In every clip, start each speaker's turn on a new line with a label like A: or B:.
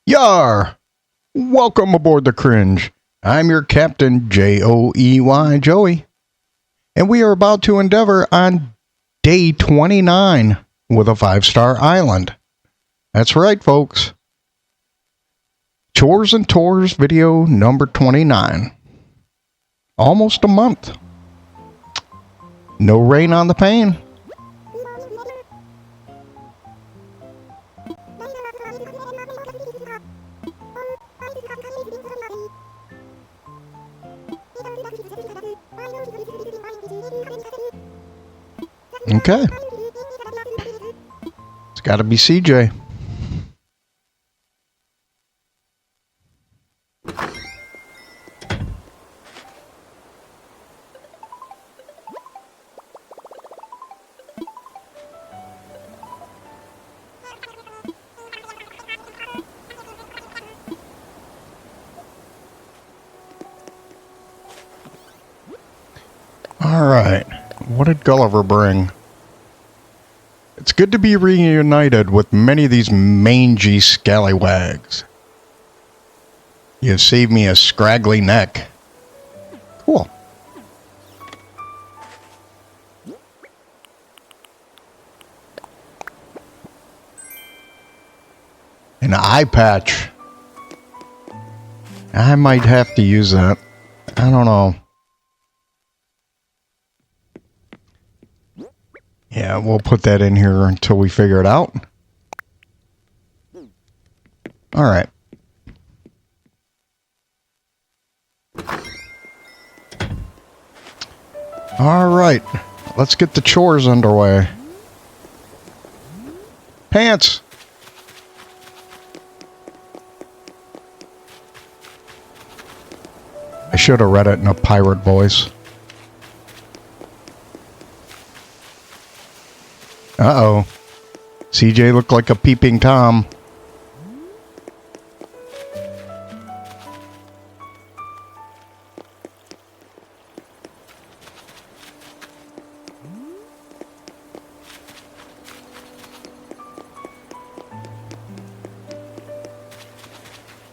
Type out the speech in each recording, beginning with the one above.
A: Yar! Welcome aboard the Cringe. I'm your captain, Joey, Joey. And we are about to endeavor on day 29 with a 5-star island. That's right, folks. Chores and Tours video number 29. Almost a month. No rain on the pane. Okay. It's got to be CJ. All right. What did Gulliver bring? It's good to be reunited with many of these mangy scallywags. You've saved me a scraggly neck. Cool. An eye patch. I might have to use that. I don't know. Yeah, we'll put that in here until we figure it out. All right. All right. Let's get the chores underway. Pants. I should have read it in a pirate voice. Uh-oh. CJ looked like a peeping Tom.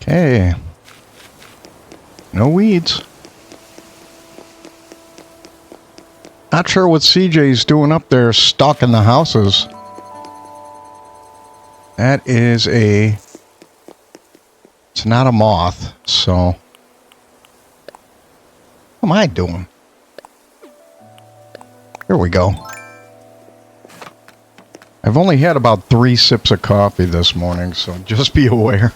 A: Okay. No weeds. Not sure what CJ's doing up there stalking the houses. That is a... It's not a moth, so... What am I doing? Here we go. I've only had about 3 sips of coffee this morning, so just be aware.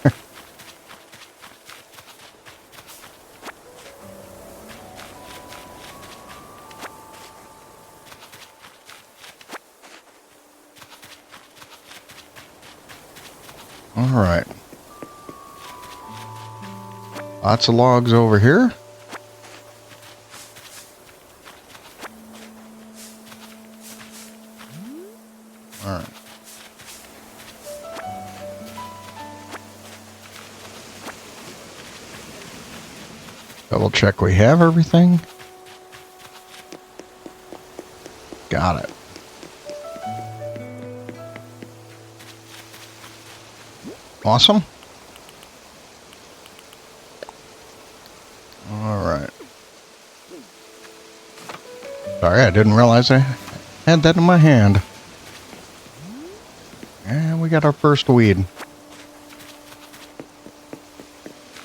A: All right. Lots of logs over here. All right. Double check we have everything. Got it. Awesome. All right. Sorry, I didn't realize I had that in my hand. And we got our first weed.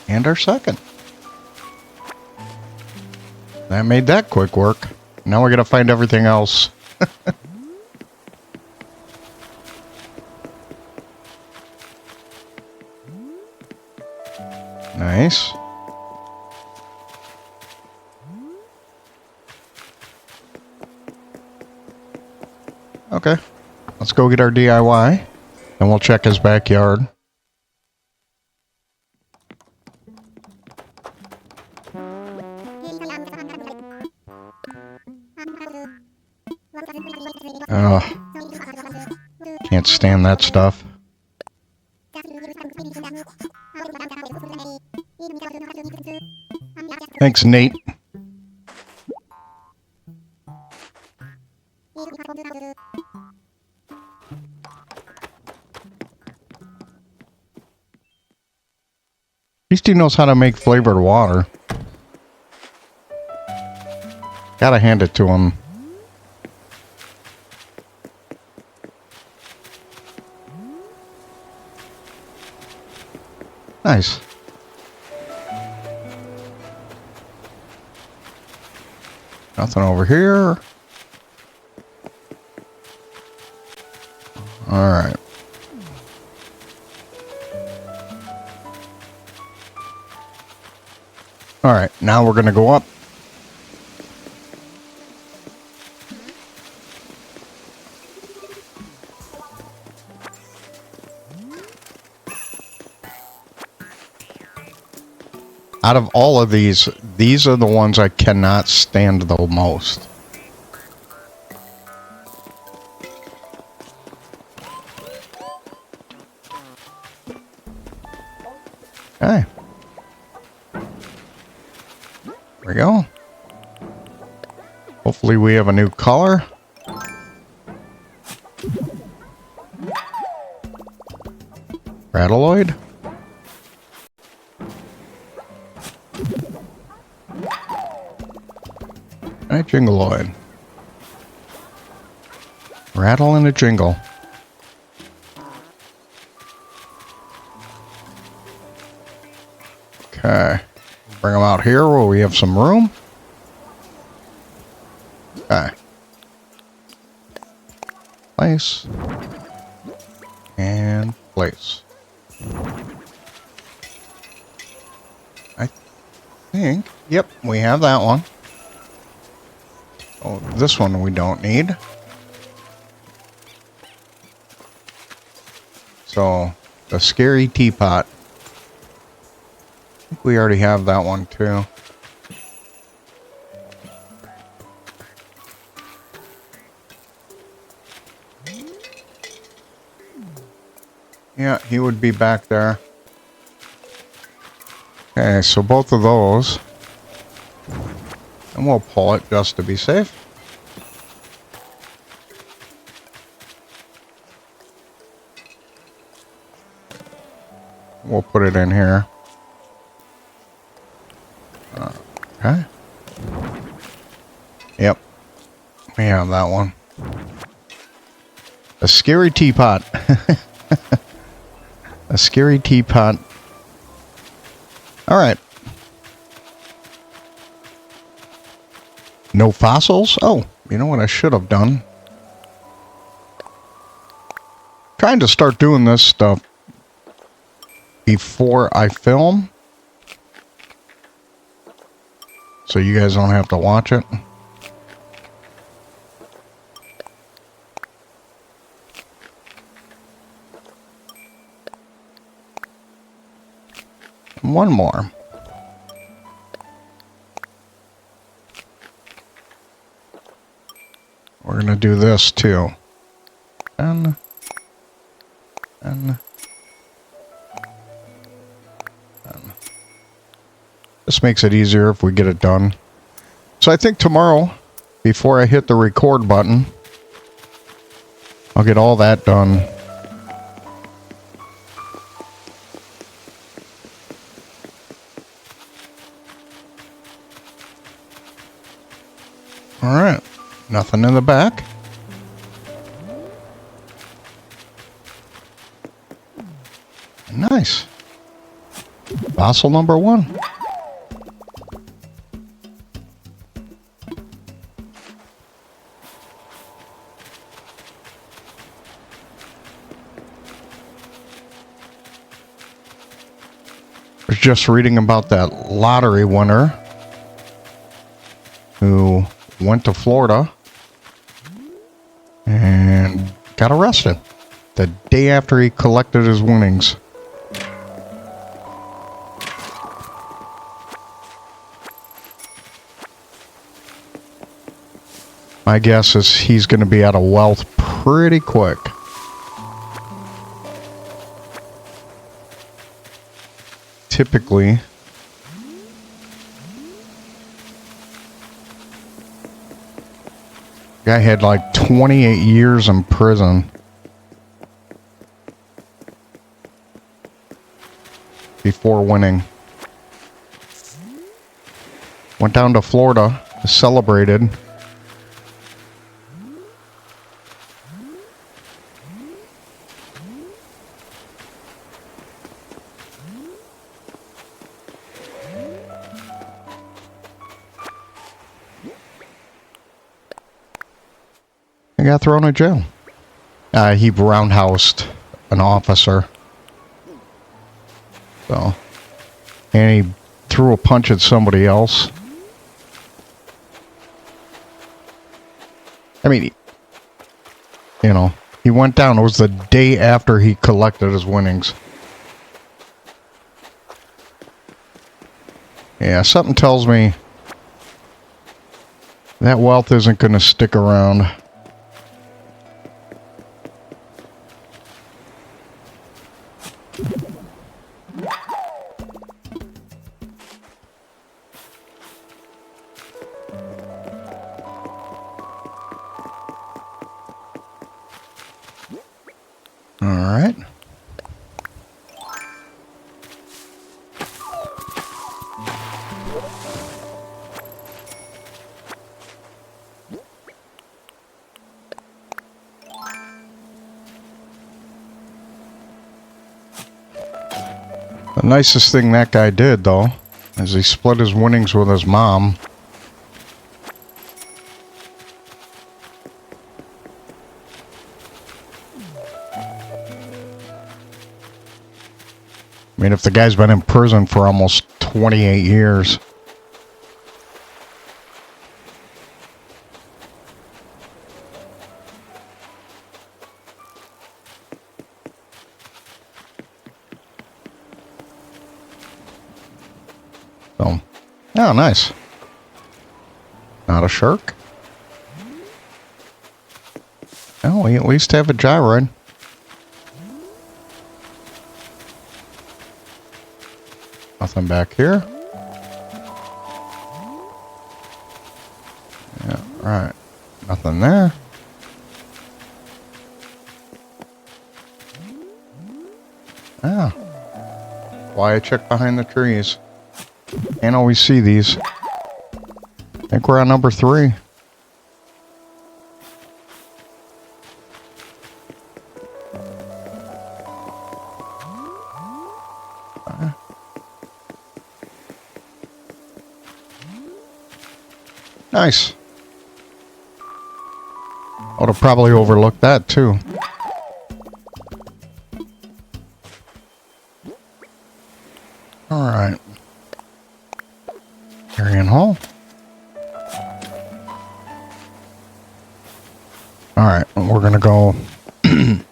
A: And our second. That made that quick work. Now we gotta find everything else. Nice. Okay. Let's go get our DIY. And we'll check his backyard. Can't stand that stuff. Thanks, Nate. least he knows how to make flavored water. Gotta hand it to him. Nice. Nothing over here. All right. All right, now we're going to go up. Out of all of these are the ones I cannot stand the most. Okay. There we go. Hopefully we have a new color. Lloyd. And a Lloyd. Rattle and a jingle. Okay. Bring them out here where we have some room. Okay. Place. And place. I think, yep, we have that one. Oh, this one we don't need. So, the scary teapot. I think we already have that one too. Yeah, he would be back there. Okay, so both of those. And we'll pull it just to be safe. We'll put it in here. Okay. Yep. We have that one. A scary teapot. A scary teapot. All right. No fossils? Oh, you know what I should have done? Trying to start doing this stuff before I film, so you guys don't have to watch it. One more. We're gonna do this too. And this makes it easier if we get it done. So I think tomorrow, before I hit the record button, I'll get all that done. All right, nothing in the back. Nice. Fossil number 1. Was just reading about that lottery winner who went to Florida and got arrested the day after he collected his winnings. My guess is he's going to be out of wealth pretty quick. Typically, guy had like 28 years in prison before winning. Went down to Florida, celebrated. He got thrown in jail. He roundhoused an officer. So, and he threw a punch at somebody else. I mean, you know, he went down. It was the day after he collected his winnings. Yeah, something tells me that wealth isn't going to stick around. All right. The nicest thing that guy did, though, is he split his winnings with his mom. I mean, if the guy's been in prison for almost 28 years. So, oh, nice. Not a shark. Oh, we at least have a gyroid. Nothing back here. Yeah, right. Nothing there. Ah. Why I check behind the trees. Can't always see these. I think we're on number 3. Nice. I would have probably overlooked that too. Alright. Carrion Hall. Alright, we're gonna go. You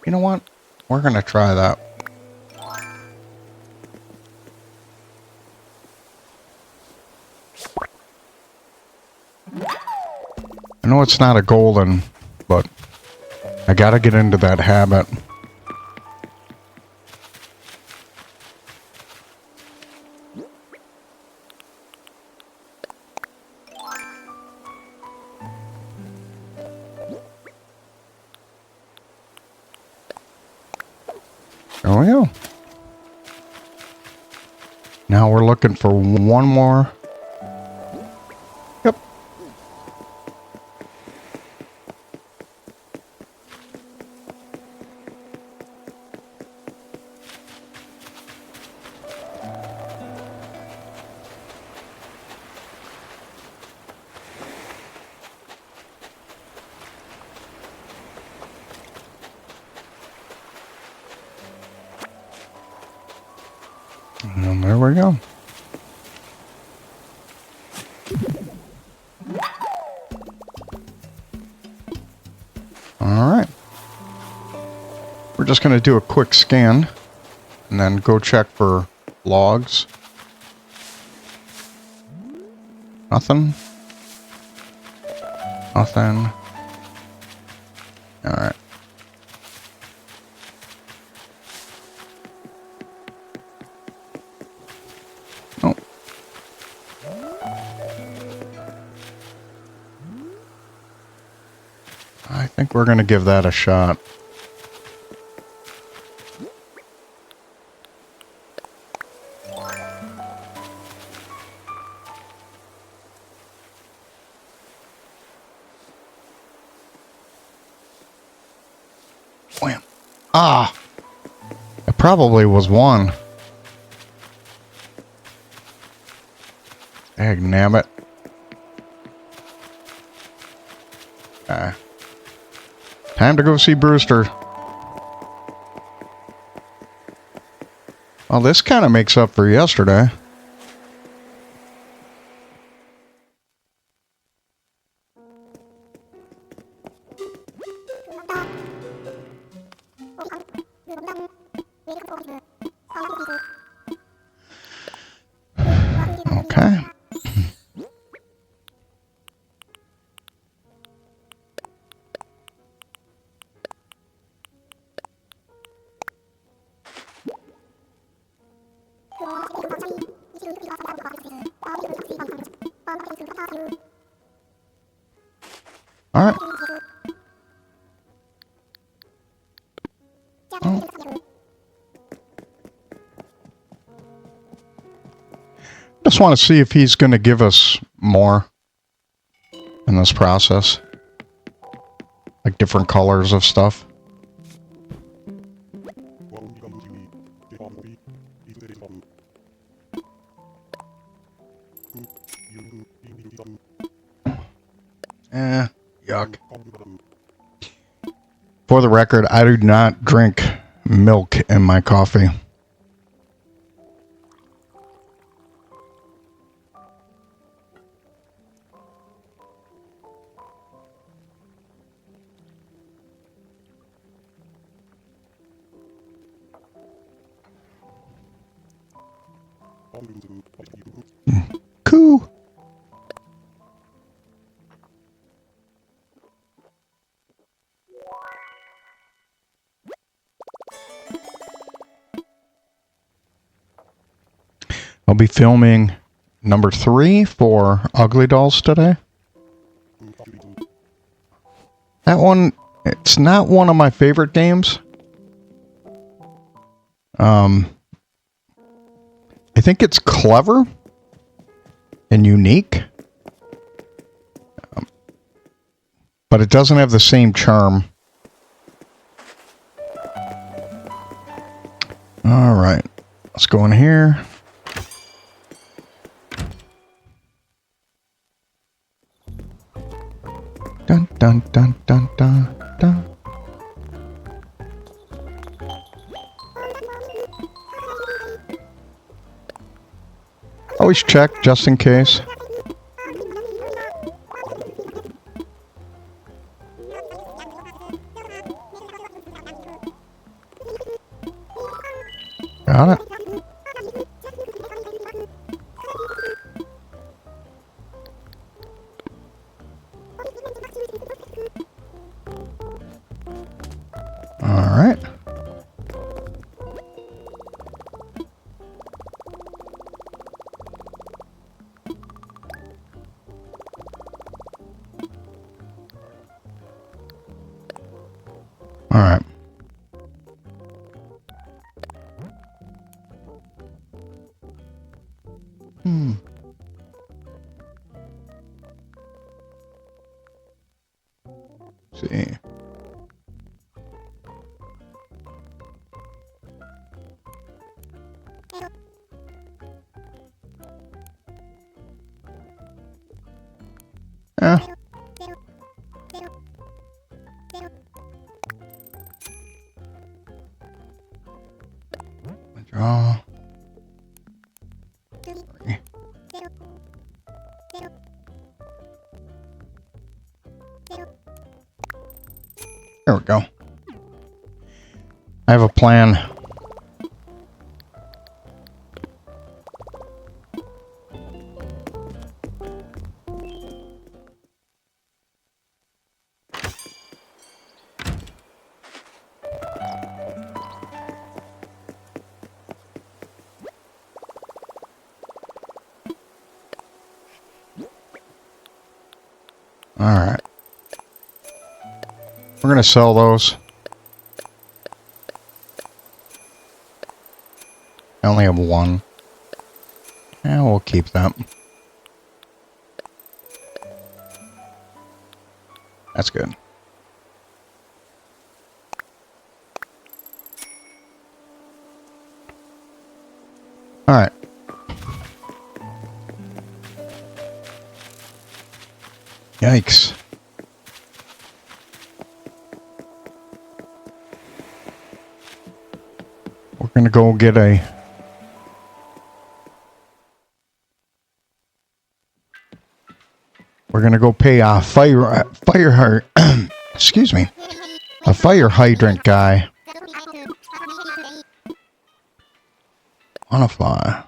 A: know what? We're gonna try that. I know it's not a golden, but I gotta get into that habit. There we go. Now we're looking for one more. Yep. And there we go. All right. We're just going to do a quick scan and then go check for logs. Nothing. Nothing. All right. Oh. I think we're going to give that a shot. Wham. Ah! It probably was one. Dang nabbit. Time to go see Brewster. Well, this kind of makes up for yesterday. Okay. All right. Oh. Just want to see if he's going to give us more in this process. Like different colors of stuff. Yuck. For the record, I do not drink milk in my coffee. Cool. I'll be filming number 3 for Ugly Dolls today. That one, it's not one of my favorite games. I think it's clever and unique, but it doesn't have the same charm. All right, let's go in here. Dun dun dun dun dun dun. Always check just in case. Got it. All right. All right. See. Yeah. Draw. There we go. I have a plan. All right. We're going to sell those. I only have one. Yeah, we'll keep that. That's good. Yikes. We're gonna go get a... We're gonna go pay a excuse me, a fire hydrant guy on a fly.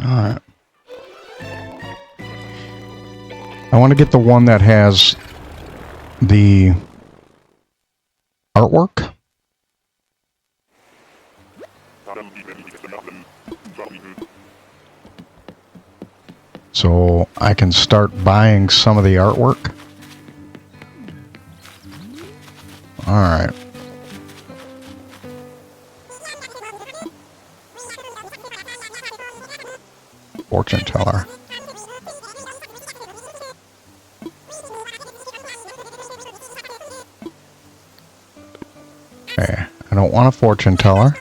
A: Alright. I want to get the one that has the artwork. So I can start buying some of the artwork. Alright. Fortune teller. Okay, I don't want a fortune teller.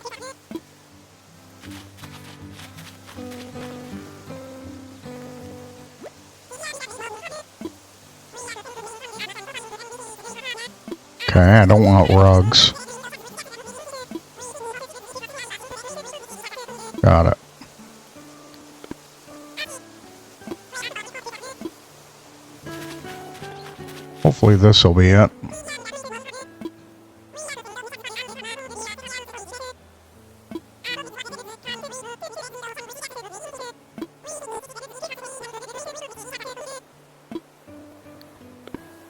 A: Okay, I don't want rugs. Got it. Hopefully this will be it.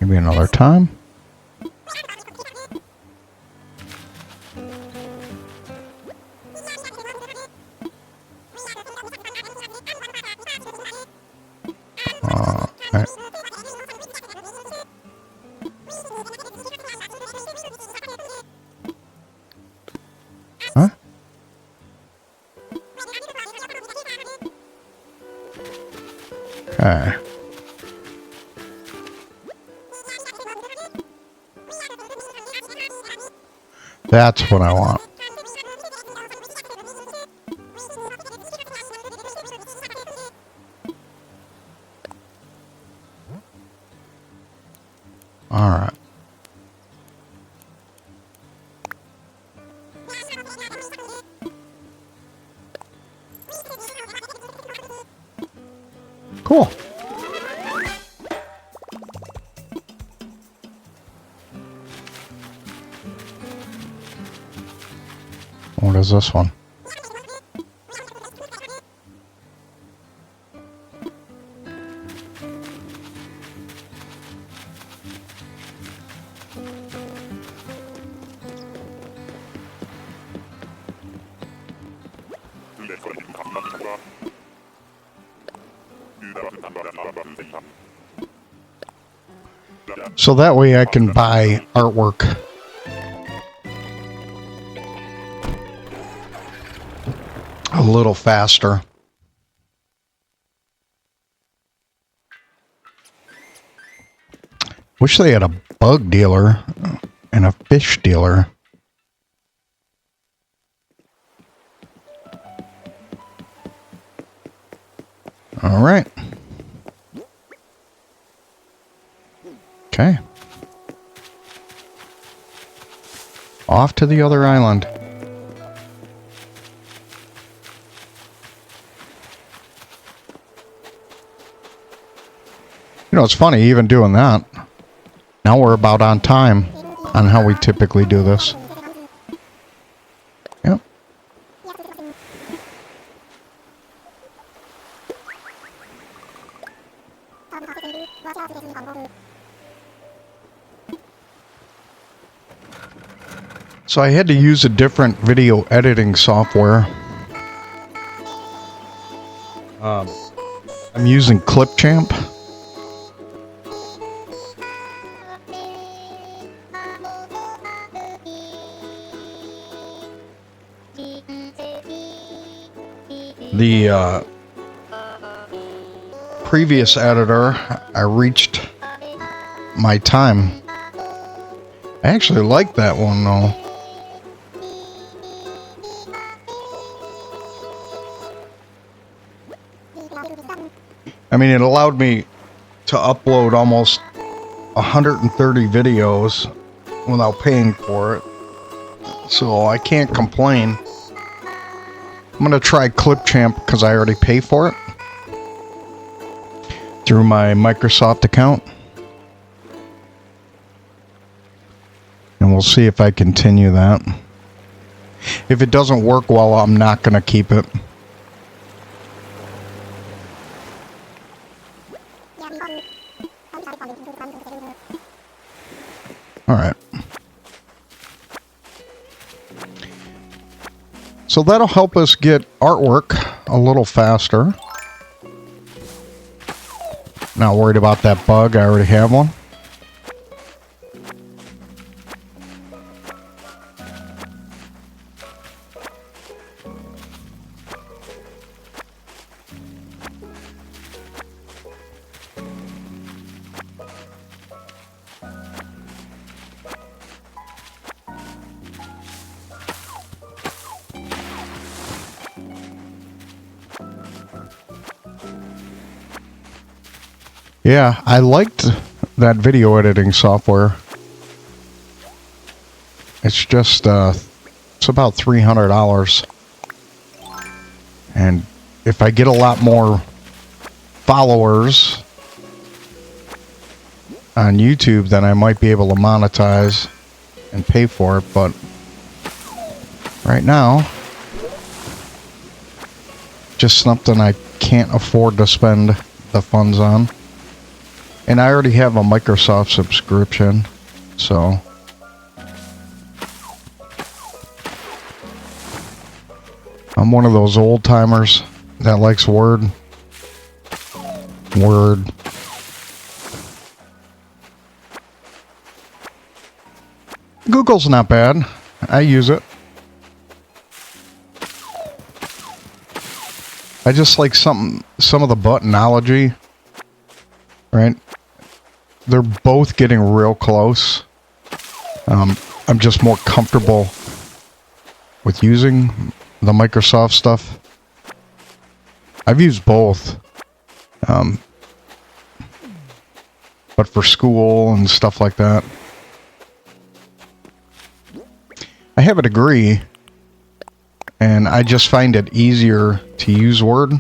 A: Maybe another time. Okay. Huh? Okay. That's what I want. All right. Cool. What is this one? So that way I can buy artwork. A little faster. Wish they had a bug dealer and a fish dealer. All right. Okay. Off to the other island. You know, it's funny even doing that. Now we're about on time on how we typically do this. Yep. So I had to use a different video editing software. I'm using Clipchamp. The previous editor, I reached my time. I actually like that one though. I mean, it allowed me to upload almost 130 videos without paying for it. So I can't complain. I'm going to try Clipchamp because I already pay for it through my Microsoft account. And we'll see if I continue that. If it doesn't work well, I'm not going to keep it. Alright. So that'll help us get artwork a little faster. Not worried about that bug, I already have one. Yeah, I liked that video editing software. It's just, it's about $300. And if I get a lot more followers on YouTube, then I might be able to monetize and pay for it. But right now, just something I can't afford to spend the funds on. And I already have a Microsoft subscription, so I'm one of those old timers that likes Word. Google's not bad. I use it. I just like some of the buttonology, right? They're both getting real close. I'm just more comfortable with using the Microsoft stuff. I've used both. But for school and stuff like that. I have a degree, and I just find it easier to use Word.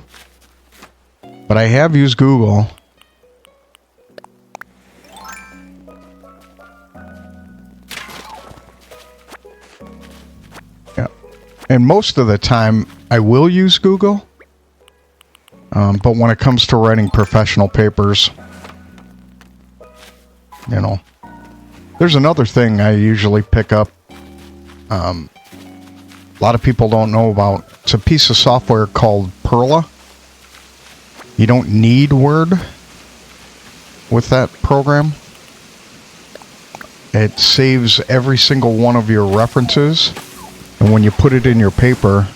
A: But I have used Google. And most of the time, I will use Google. But when it comes to writing professional papers, you know, there's another thing I usually pick up. A lot of people don't know about. It's a piece of software called Perla. You don't need Word with that program. It saves every single one of your references. And when you put it in your paper,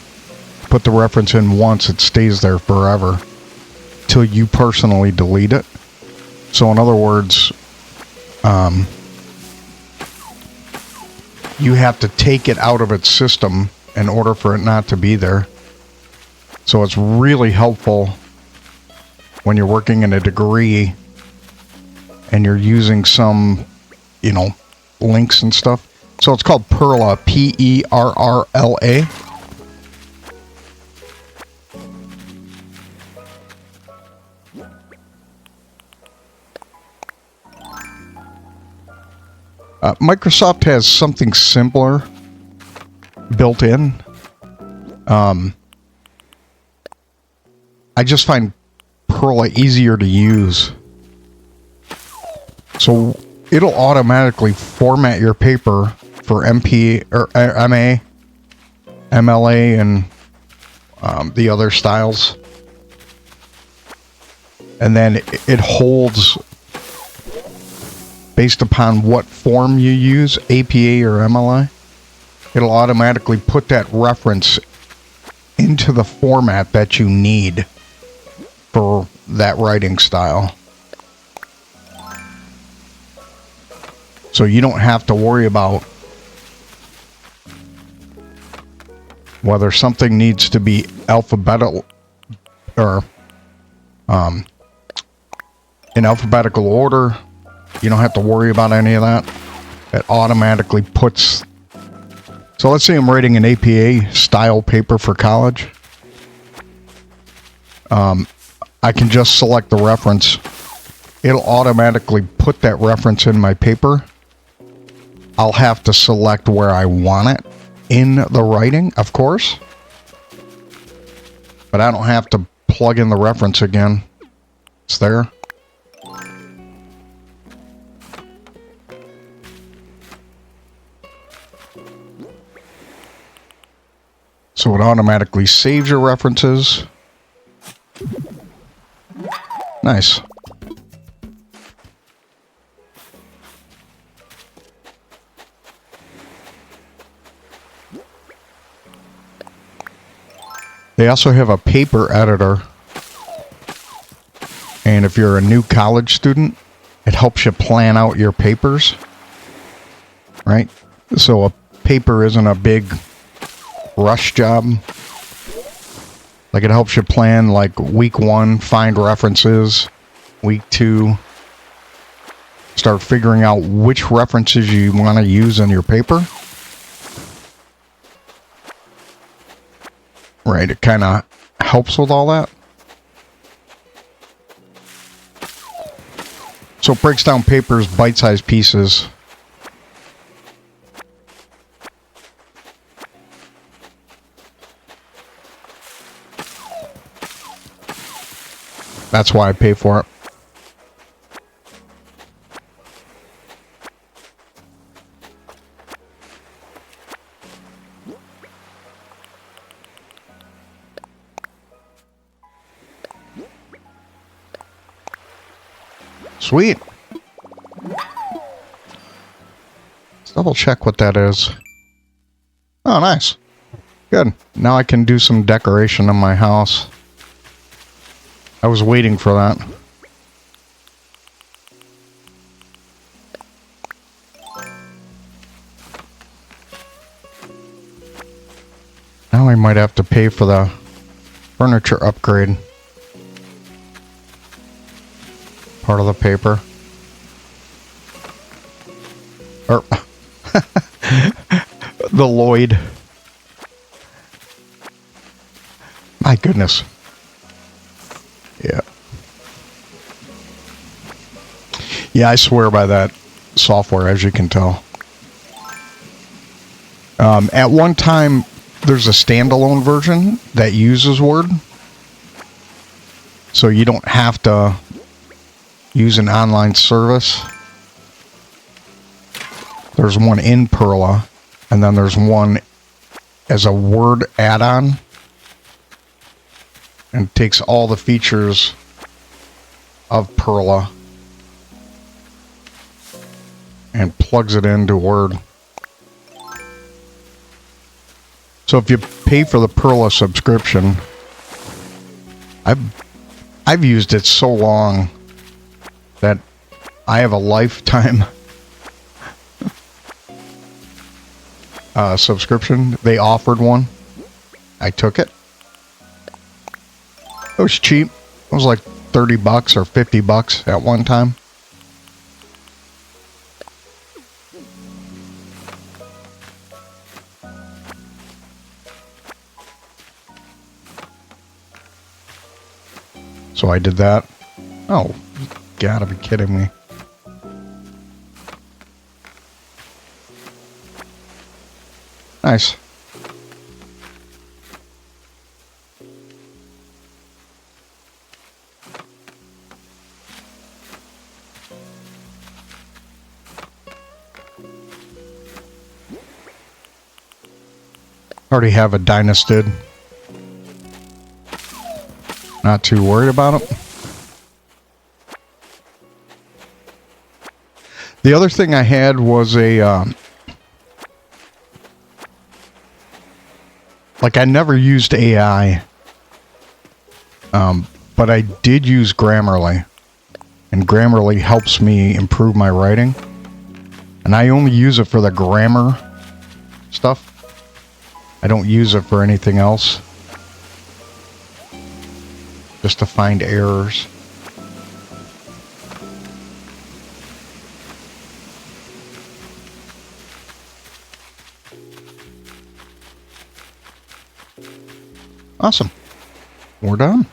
A: put the reference in once, it stays there forever till you personally delete it. So in other words, you have to take it out of its system in order for it not to be there. So it's really helpful when you're working in a degree and you're using some, you know, links and stuff. So it's called Perla, P-E-R-R-L-A. Microsoft has something similar built in. I just find Perla easier to use. So it'll automatically format your paper for MP or MA, MLA, and the other styles. And then it holds based upon what form you use, APA or MLA. It'll automatically put that reference into the format that you need for that writing style. So you don't have to worry about whether something needs to be alphabetical or in alphabetical order. You don't have to worry about any of that. It automatically puts... So let's say I'm writing an APA style paper for college. I can just select the reference. It'll automatically put that reference in my paper. I'll have to select where I want it in the writing, of course. But I don't have to plug in the reference again. It's there. So it automatically saves your references. Nice. They also have a paper editor. And if you're a new college student, it helps you plan out your papers. Right? So a paper isn't a big rush job. Like, it helps you plan, like, week 1, find references. Week 2, start figuring out which references you want to use in your paper. Right, it kind of helps with all that. So it breaks down papers, bite-sized pieces. That's why I pay for it. Sweet. Let's double check what that is. Oh, nice. Good. Now I can do some decoration in my house. I was waiting for that. Now I might have to pay for the furniture upgrade. Part of the paper. Or the Lloyd. My goodness. Yeah. Yeah, I swear by that software, as you can tell. At one time, there's a standalone version that uses Word. So you don't have to use an online service. There's one in Perla, and then there's one as a Word add-on. And takes all the features of Perla and plugs it into Word. So if you pay for the Perla subscription, I've used it so long that I have a lifetime subscription. They offered one. I took it. It was cheap. It was like $30 or $50 at one time. So I did that. Oh, you gotta be kidding me. Nice. Already have a Dynastid. Not too worried about it. The other thing I had was a like, I never used AI, but I did use Grammarly, and Grammarly helps me improve my writing. And I only use it for the grammar stuff. I don't use it for anything else. Just to find errors. Awesome. We're done.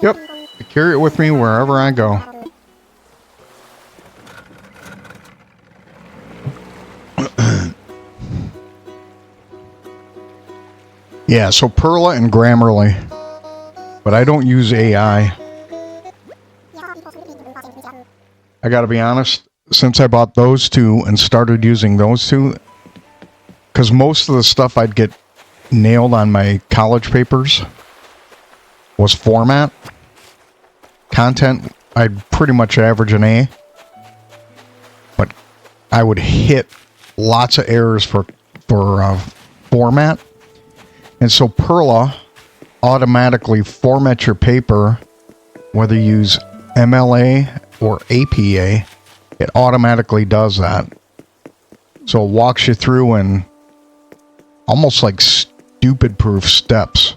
A: Yep. I carry it with me wherever I go. Yeah, so Perla and Grammarly. But I don't use AI. I gotta be honest, since I bought those two and started using those two, because most of the stuff I'd get nailed on my college papers was format. Content, I'd pretty much average an A. But I would hit lots of errors for format. And so Perla automatically formats your paper, whether you use MLA or APA, it automatically does that. So it walks you through in almost like stupid proof steps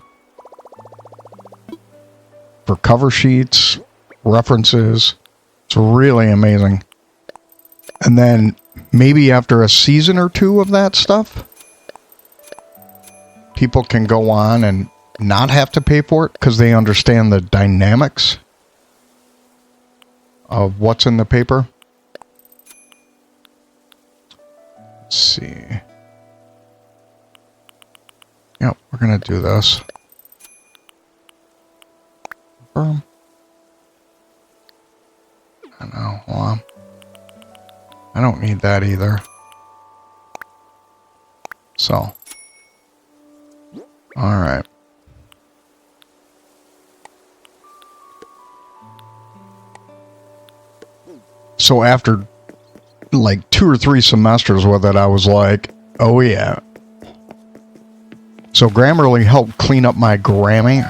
A: for cover sheets, references. It's really amazing. And then maybe after a season or two of that stuff, people can go on and not have to pay for it because they understand the dynamics of what's in the paper. Let's see. Yep, we're going to do this. Confirm. I know, hold on. I don't need that either. So. Alright. So after like 2 or 3 semesters with it, I was like, oh yeah. So Grammarly helped clean up my grammar.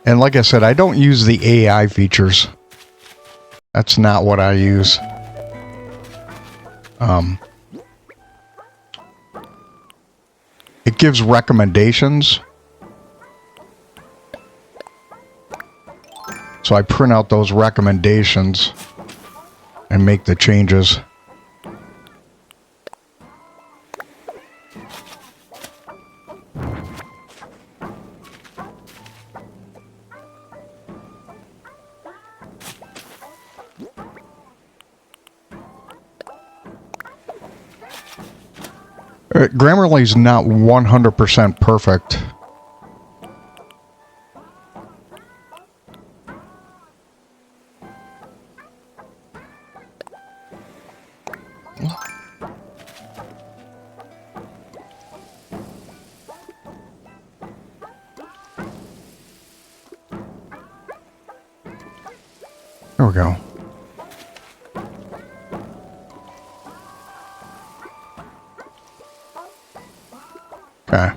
A: And like I said, I don't use the AI features. That's not what I use. It gives recommendations. So I print out those recommendations and make the changes. Grammarly's not 100% perfect. There we go. Okay.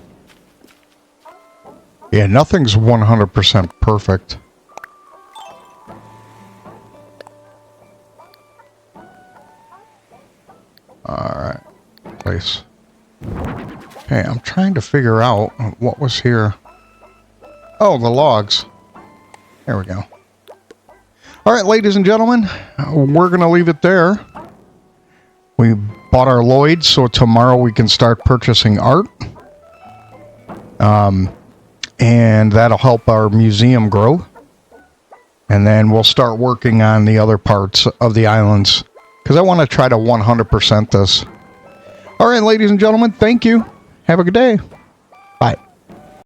A: Yeah, nothing's 100% perfect. Alright. Place. Okay, I'm trying to figure out what was here. Oh, the logs. There we go. Alright, ladies and gentlemen, we're going to leave it there. We bought our Lloyd, so tomorrow we can start purchasing art. And that'll help our museum grow. And then we'll start working on the other parts of the islands, because I want to try to 100% this. All right, ladies and gentlemen, thank you. Have a good day.